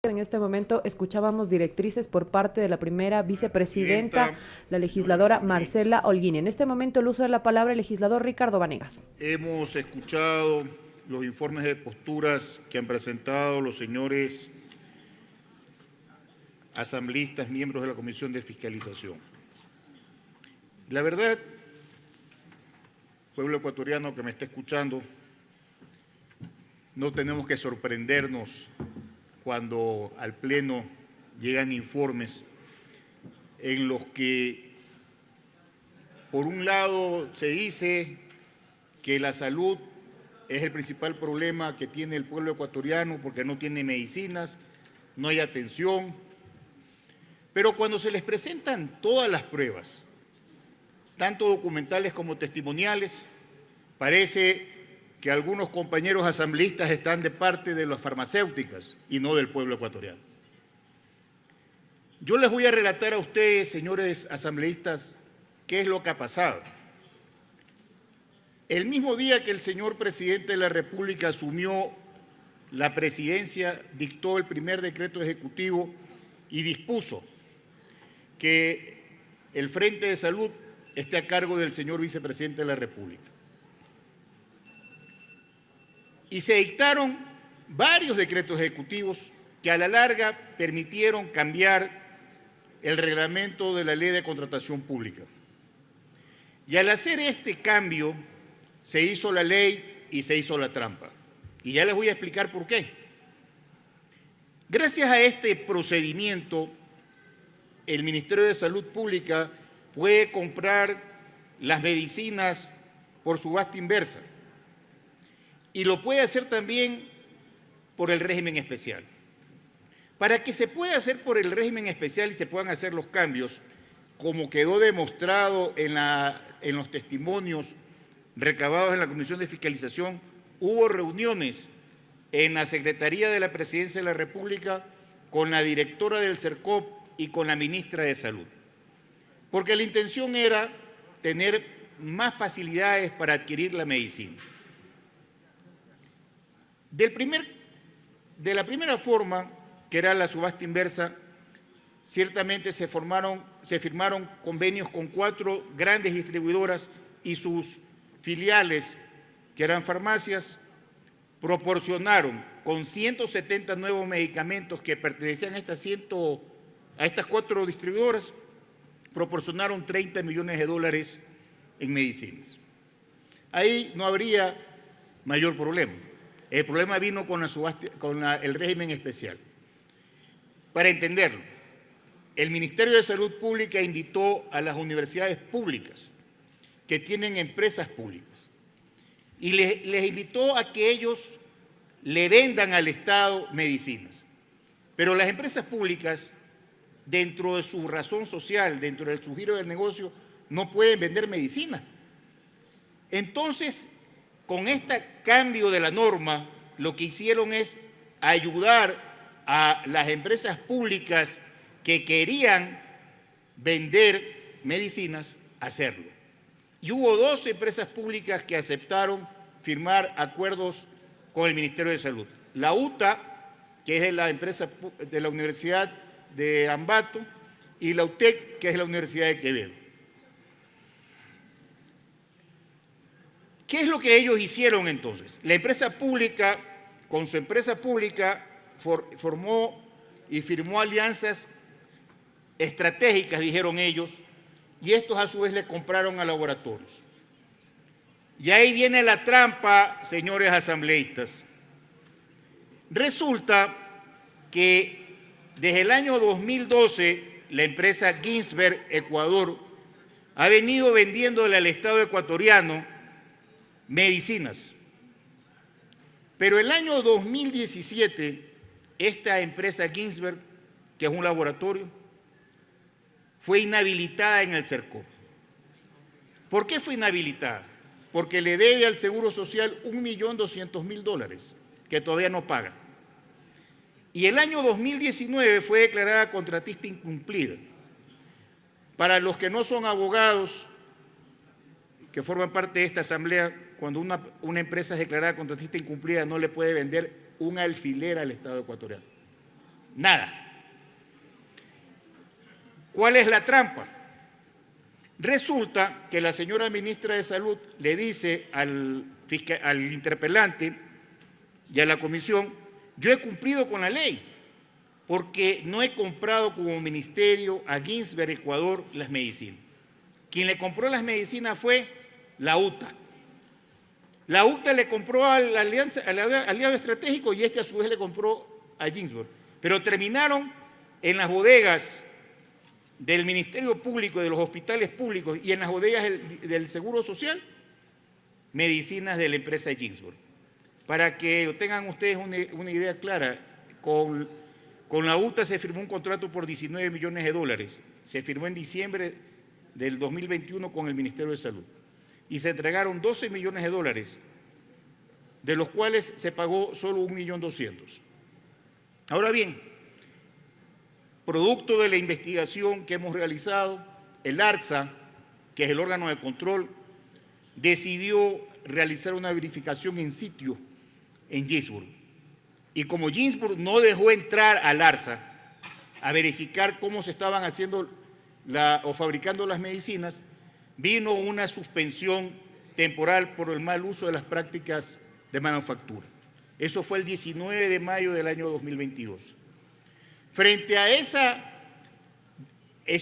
En este momento escuchábamos directrices por parte de la primera vicepresidenta, la legisladora Marcela Holguín. En este momento el uso de la palabra el legislador Ricardo Vanegas. Hemos escuchado los informes de posturas que han presentado los señores asambleístas, miembros de la Comisión de Fiscalización. La verdad, pueblo ecuatoriano que me está escuchando, no tenemos que sorprendernos cuando al Pleno llegan informes en los que, por un lado, se dice que la salud es el principal problema que tiene el pueblo ecuatoriano porque no tiene medicinas, no hay atención, pero cuando se les presentan todas las pruebas, tanto documentales como testimoniales, parece que algunos compañeros asambleístas están de parte de las farmacéuticas y no del pueblo ecuatoriano. Yo les voy a relatar a ustedes, señores asambleístas, qué es lo que ha pasado. El mismo día que el señor presidente de la República asumió la presidencia, dictó el primer decreto ejecutivo y dispuso que el Frente de Salud esté a cargo del señor vicepresidente de la República. Y se dictaron varios decretos ejecutivos que a la larga permitieron cambiar el reglamento de la Ley de Contratación Pública. Y al hacer este cambio, se hizo la ley y se hizo la trampa. Y ya les voy a explicar por qué. Gracias a este procedimiento, el Ministerio de Salud Pública puede comprar las medicinas por subasta inversa. Y lo puede hacer también por el régimen especial. Para que se pueda hacer por el régimen especial y se puedan hacer los cambios, como quedó demostrado en los testimonios recabados en la Comisión de Fiscalización, hubo reuniones en la Secretaría de la Presidencia de la República con la directora del CERCOP y con la ministra de Salud. Porque la intención era tener más facilidades para adquirir la medicina. De la primera forma, que era la subasta inversa, ciertamente se firmaron convenios con 4 grandes distribuidoras y sus filiales, que eran farmacias, proporcionaron con 170 nuevos medicamentos que pertenecían a estas 4 distribuidoras, proporcionaron $30 millones en medicinas. Ahí no habría mayor problema. El problema vino con el régimen especial. Para entenderlo, el Ministerio de Salud Pública invitó a las universidades públicas que tienen empresas públicas y les invitó a que ellos le vendan al Estado medicinas. Pero las empresas públicas, dentro de su razón social, dentro de su giro del negocio, no pueden vender medicina. Entonces, con este cambio de la norma, lo que hicieron es ayudar a las empresas públicas que querían vender medicinas a hacerlo. Y hubo 2 empresas públicas que aceptaron firmar acuerdos con el Ministerio de Salud. La UTA, que es la empresa de la Universidad de Ambato, y la UTEC, que es la Universidad de Quevedo. ¿Qué es lo que ellos hicieron entonces? La empresa pública, con su empresa pública, formó y firmó alianzas estratégicas, dijeron ellos, y estos a su vez le compraron a laboratorios. Y ahí viene la trampa, señores asambleístas. Resulta que desde el año 2012, la empresa Ginsberg Ecuador ha venido vendiéndole al Estado ecuatoriano medicinas. Pero el año 2017, esta empresa Ginsberg, que es un laboratorio, fue inhabilitada en el CERCOP. ¿Por qué fue inhabilitada? Porque le debe al Seguro Social $1.200.000 que todavía no paga. Y el año 2019 fue declarada contratista incumplida. Para los que no son abogados, que forman parte de esta asamblea, cuando una empresa es declarada contratista incumplida, no le puede vender un alfiler al Estado ecuatoriano. Nada. ¿Cuál es la trampa? Resulta que la señora ministra de Salud le dice al interpelante y a la comisión: yo he cumplido con la ley porque no he comprado como ministerio a Ginsberg Ecuador las medicinas. Quien le compró las medicinas fue la UTA. La UTA le compró al aliado estratégico y este a su vez le compró a Ginsberg. Pero terminaron en las bodegas del Ministerio Público, de los hospitales públicos y en las bodegas del Seguro Social, medicinas de la empresa Ginsberg. Para que tengan ustedes una idea clara, con la UTA se firmó un contrato por 19 millones de dólares. Se firmó en diciembre del 2021 con el Ministerio de Salud. Y se entregaron 12 millones de dólares, de los cuales se pagó solo 1.200.000. Ahora bien, producto de la investigación que hemos realizado, el ARTSA, que es el órgano de control, decidió realizar una verificación in situ en Ginsberg. Y como Ginsberg no dejó entrar al ARTSA a verificar cómo se estaban haciendo o fabricando las medicinas, vino una suspensión temporal por el mal uso de las prácticas de manufactura. Eso fue el 19 de mayo del año 2022. Frente a ese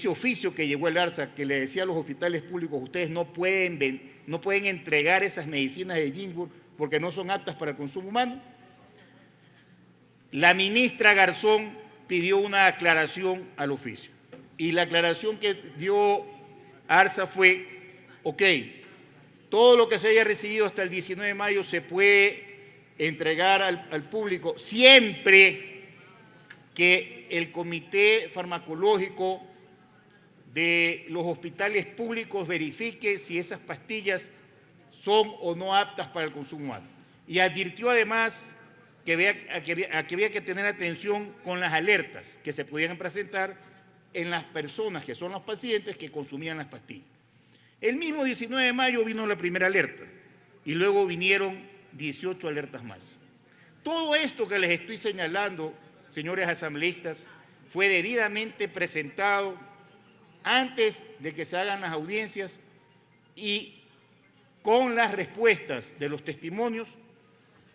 oficio que llegó el ARTSA, que le decía a los hospitales públicos: ustedes no pueden entregar esas medicinas de Ginsberg porque no son aptas para el consumo humano, la ministra Garzón pidió una aclaración al oficio. Y la aclaración que dio ARTSA fue: ok, todo lo que se haya recibido hasta el 19 de mayo se puede entregar al público siempre que el comité farmacológico de los hospitales públicos verifique si esas pastillas son o no aptas para el consumo humano. Y advirtió además que había que tener atención con las alertas que se podían presentar en las personas que son los pacientes que consumían las pastillas. El mismo 19 de mayo vino la primera alerta y luego vinieron 18 alertas más. Todo esto que les estoy señalando, señores asambleístas, fue debidamente presentado antes de que se hagan las audiencias y con las respuestas de los testimonios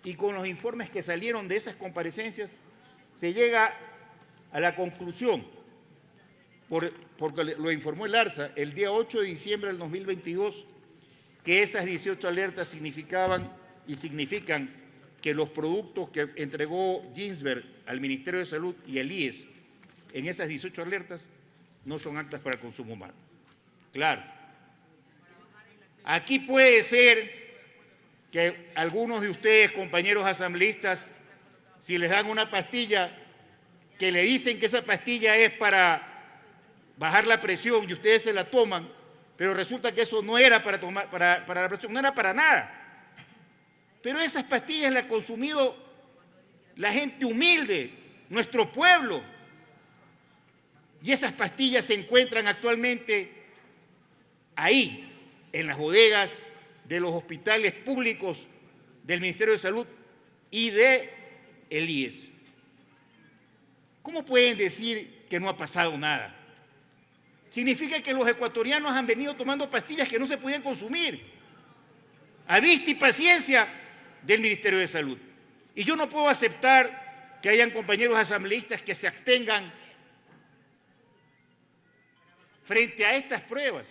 y con los informes que salieron de esas comparecencias, se llega a la conclusión, porque lo informó el ARTSA el día 8 de diciembre del 2022, que esas 18 alertas significan que los productos que entregó Ginsberg al Ministerio de Salud y al IES en esas 18 alertas no son aptas para el consumo humano. Claro. Aquí puede ser que algunos de ustedes, compañeros asambleístas, si les dan una pastilla que le dicen que esa pastilla es para bajar la presión y ustedes se la toman, pero resulta que eso no era para la presión, no era para nada. Pero esas pastillas las ha consumido la gente humilde, nuestro pueblo. Y esas pastillas se encuentran actualmente ahí, en las bodegas de los hospitales públicos del Ministerio de Salud y del IES. ¿Cómo pueden decir que no ha pasado nada? Significa que los ecuatorianos han venido tomando pastillas que no se podían consumir, a vista y paciencia del Ministerio de Salud. Y yo no puedo aceptar que hayan compañeros asambleístas que se abstengan frente a estas pruebas.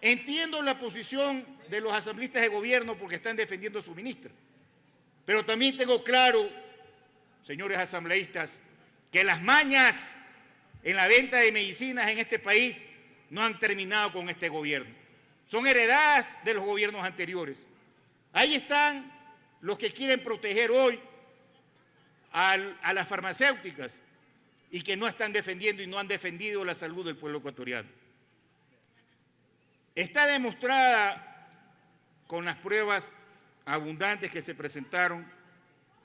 Entiendo la posición de los asambleístas de gobierno porque están defendiendo a su ministra, pero también tengo claro, señores asambleístas, que las mañas en la venta de medicinas en este país no han terminado con este gobierno. Son heredadas de los gobiernos anteriores. Ahí están los que quieren proteger hoy a las farmacéuticas y que no están defendiendo y no han defendido la salud del pueblo ecuatoriano. Está demostrada con las pruebas abundantes que se presentaron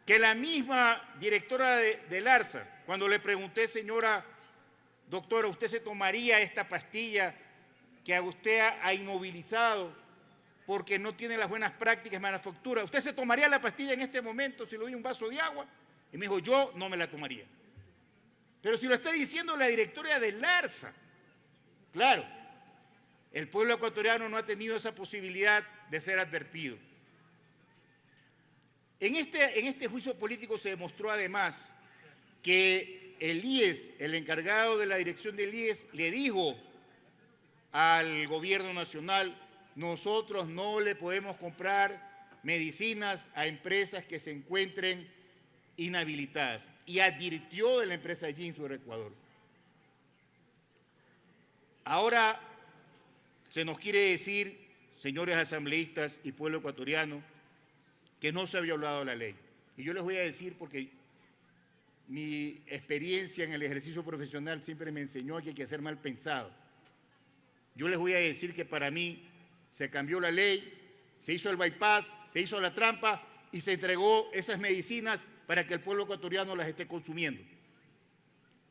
que la misma directora del ARTSA, cuando le pregunté: señora doctora, ¿usted se tomaría esta pastilla que a usted ha inmovilizado porque no tiene las buenas prácticas de manufactura? ¿Usted se tomaría la pastilla en este momento si le doy un vaso de agua? Y me dijo: yo no me la tomaría. Pero si lo está diciendo la directora del ARSA, claro, el pueblo ecuatoriano no ha tenido esa posibilidad de ser advertido. En este juicio político se demostró además que el IES, el encargado de la dirección del IES, le dijo al gobierno nacional: nosotros no le podemos comprar medicinas a empresas que se encuentren inhabilitadas, y advirtió de la empresa Ginsberg Ecuador. Ahora se nos quiere decir, señores asambleístas y pueblo ecuatoriano, que no se ha violado la ley. Y yo les voy a decir, porque mi experiencia en el ejercicio profesional siempre me enseñó que hay que ser mal pensado. Yo les voy a decir que para mí se cambió la ley, se hizo el bypass, se hizo la trampa y se entregó esas medicinas para que el pueblo ecuatoriano las esté consumiendo.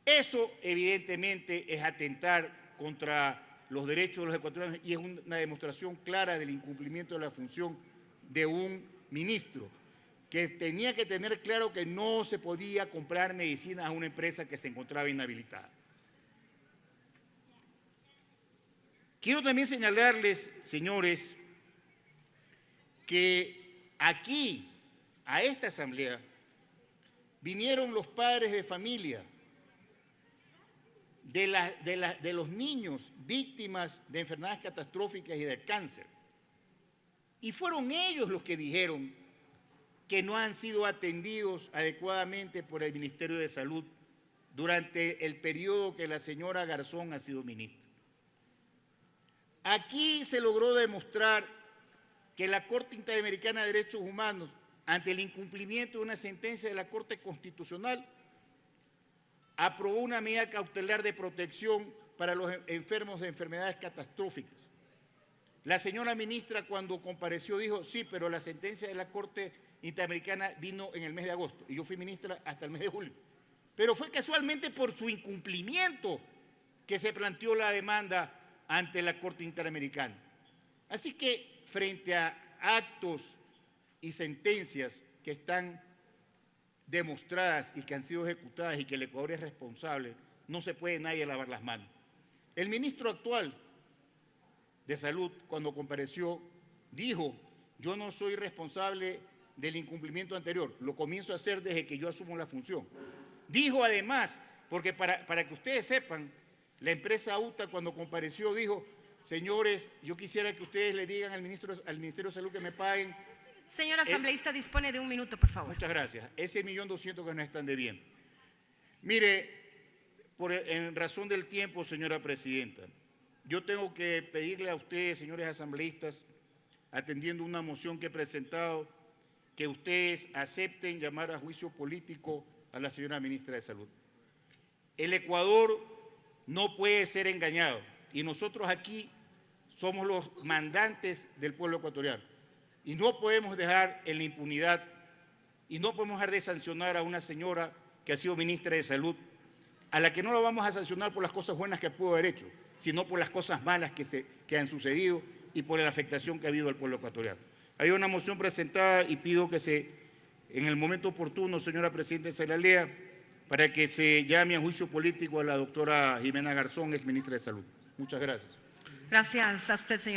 Eso evidentemente es atentar contra los derechos de los ecuatorianos y es una demostración clara del incumplimiento de la función de un ministro que tenía que tener claro que no se podía comprar medicinas a una empresa que se encontraba inhabilitada. Quiero también señalarles, señores, que aquí, a esta asamblea, vinieron los padres de familia de los niños víctimas de enfermedades catastróficas y de cáncer. Y fueron ellos los que dijeron que no han sido atendidos adecuadamente por el Ministerio de Salud durante el periodo que la señora Garzón ha sido ministra. Aquí se logró demostrar que la Corte Interamericana de Derechos Humanos, ante el incumplimiento de una sentencia de la Corte Constitucional, aprobó una medida cautelar de protección para los enfermos de enfermedades catastróficas. La señora ministra, cuando compareció, dijo: sí, pero la sentencia de la Corte Interamericana vino en el mes de agosto y yo fui ministra hasta el mes de julio. Pero fue casualmente por su incumplimiento que se planteó la demanda ante la Corte Interamericana. Así que, frente a actos y sentencias que están demostradas y que han sido ejecutadas y que el Ecuador es responsable, no se puede nadie lavar las manos. El ministro actual de Salud, cuando compareció, dijo: yo no soy responsable del incumplimiento anterior, lo comienzo a hacer desde que yo asumo la función. Dijo además, porque para que ustedes sepan, la empresa UTA cuando compareció dijo: señores, yo quisiera que ustedes le digan al Ministerio de Salud que me paguen. Señor asambleísta, dispone de un minuto, por favor. Muchas gracias. Ese 1.200.000 que nos están debiendo. Mire, en razón del tiempo, señora presidenta, yo tengo que pedirle a ustedes, señores asambleístas, atendiendo una moción que he presentado, que ustedes acepten llamar a juicio político a la señora ministra de Salud. El Ecuador no puede ser engañado y nosotros aquí somos los mandantes del pueblo ecuatoriano y no podemos dejar en la impunidad y no podemos dejar de sancionar a una señora que ha sido ministra de Salud, a la que no la vamos a sancionar por las cosas buenas que pudo haber hecho, sino por las cosas malas que han sucedido y por la afectación que ha habido al pueblo ecuatoriano. Hay una moción presentada y pido que en el momento oportuno, señora presidenta, se la lea para que se llame a juicio político a la doctora Jimena Garzón, ex ministra de Salud. Muchas gracias. Gracias a usted, señor.